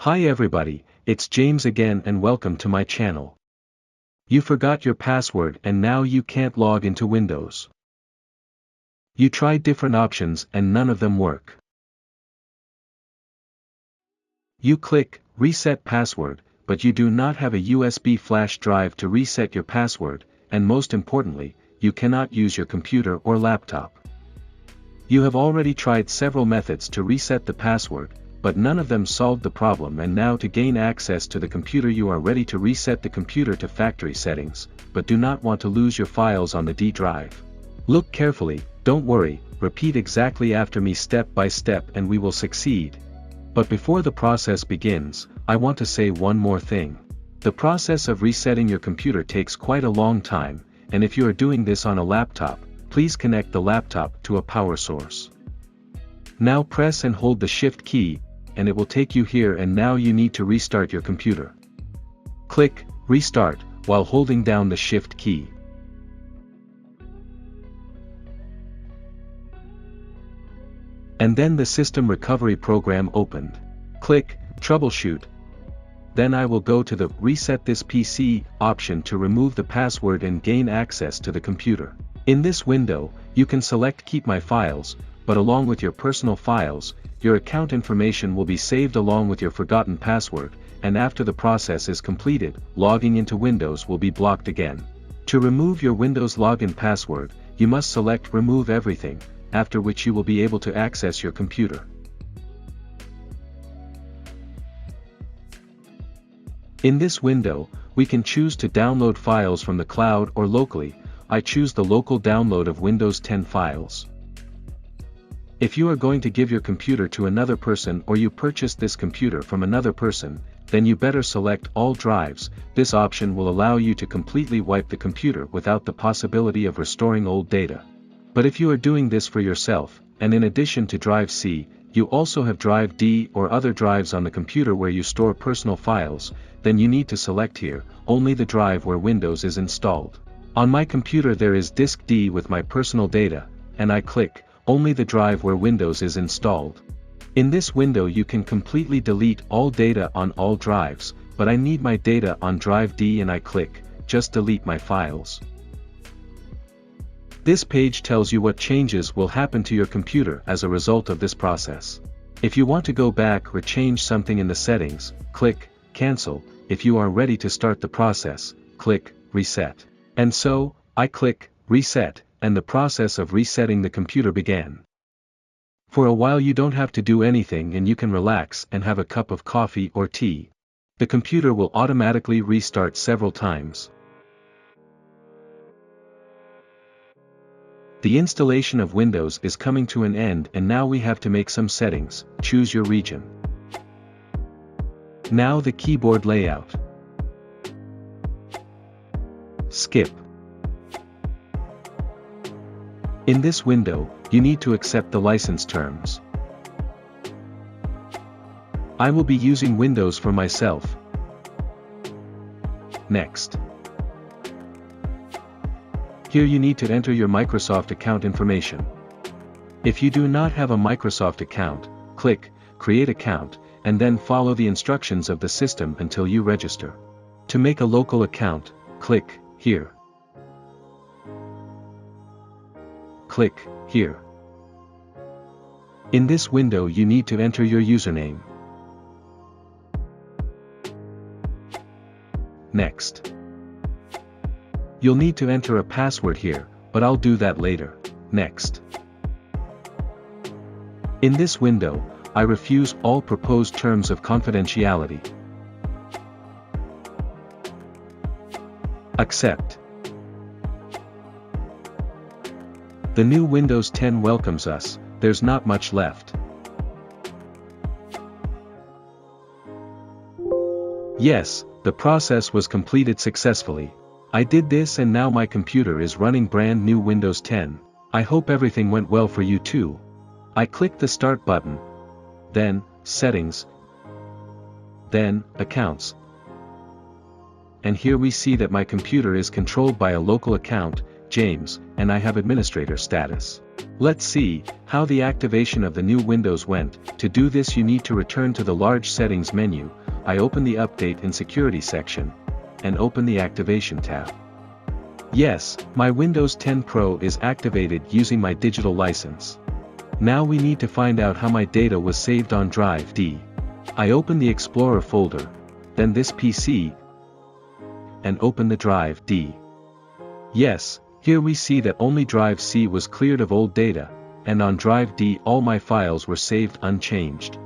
Hi everybody, it's James again and welcome to my channel. You forgot your password and now you can't log into Windows. You tried different options and none of them work. You click Reset Password, but you do not have a USB flash drive to reset your password, and most importantly, you cannot use your computer or laptop. You have already tried several methods to reset the password, but none of them solved the problem, and now to gain access to the computer you are ready to reset the computer to factory settings, but do not want to lose your files on the D drive. Look carefully, don't worry, repeat exactly after me step by step and we will succeed. But before the process begins, I want to say one more thing. The process of resetting your computer takes quite a long time, and if you are doing this on a laptop, please connect the laptop to a power source. Now press and hold the Shift key, and it will take you here, and now you need to restart your computer. Click Restart while holding down the Shift key. And then the system recovery program opened. Click Troubleshoot. Then I will go to the Reset this PC option to remove the password and gain access to the computer. In this window, you can select Keep My Files, but along with your personal files, your account information will be saved along with your forgotten password, and after the process is completed, logging into Windows will be blocked again. To remove your Windows login password, you must select Remove Everything, after which you will be able to access your computer. In this window, we can choose to download files from the cloud or locally. I choose the local download of Windows 10 files. If you are going to give your computer to another person or you purchased this computer from another person, then you better select All Drives. This option will allow you to completely wipe the computer without the possibility of restoring old data. But if you are doing this for yourself, and in addition to Drive C, you also have Drive D or other drives on the computer where you store personal files, then you need to select here, only the drive where Windows is installed. On my computer there is Disk D with my personal data, and I click only the drive where Windows is installed. In this window you can completely delete all data on all drives, but I need my data on Drive D and I click Just Delete My Files. This page tells you what changes will happen to your computer as a result of this process. If you want to go back or change something in the settings, click Cancel. If you are ready to start the process, click Reset. And so, I click Reset, and the process of resetting the computer began. For a while you don't have to do anything and you can relax and have a cup of coffee or tea. The computer will automatically restart several times. The installation of Windows is coming to an end and now we have to make some settings. Choose your region. Now the keyboard layout. Skip. In this window, you need to accept the license terms. I will be using Windows for myself. Next. Here you need to enter your Microsoft account information. If you do not have a Microsoft account, click Create Account, and then follow the instructions of the system until you register. To make a local account, click here. Click here. In this window you need to enter your username. Next. You'll need to enter a password here, but I'll do that later. Next. In this window, I refuse all proposed terms of confidentiality. Accept. The new Windows 10 welcomes us, there's not much left. Yes, the process was completed successfully. I did this and now my computer is running brand new Windows 10. I hope everything went well for you too. I click the Start button, then Settings, then Accounts. And here we see that my computer is controlled by a local account, James, and I have administrator status. Let's see how the activation of the new Windows went. To do this you need to return to the large settings menu. I open the update and security section, and open the activation tab. Yes, my Windows 10 Pro is activated using my digital license. Now we need to find out how my data was saved on Drive D. I open the Explorer folder, then this PC, and open the Drive D. Yes, here we see that only Drive C was cleared of old data, and on Drive D all my files were saved unchanged.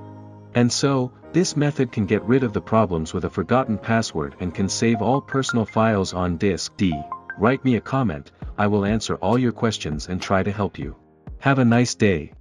And so, this method can get rid of the problems with a forgotten password and can save all personal files on disk D. Write me a comment, I will answer all your questions and try to help you. Have a nice day.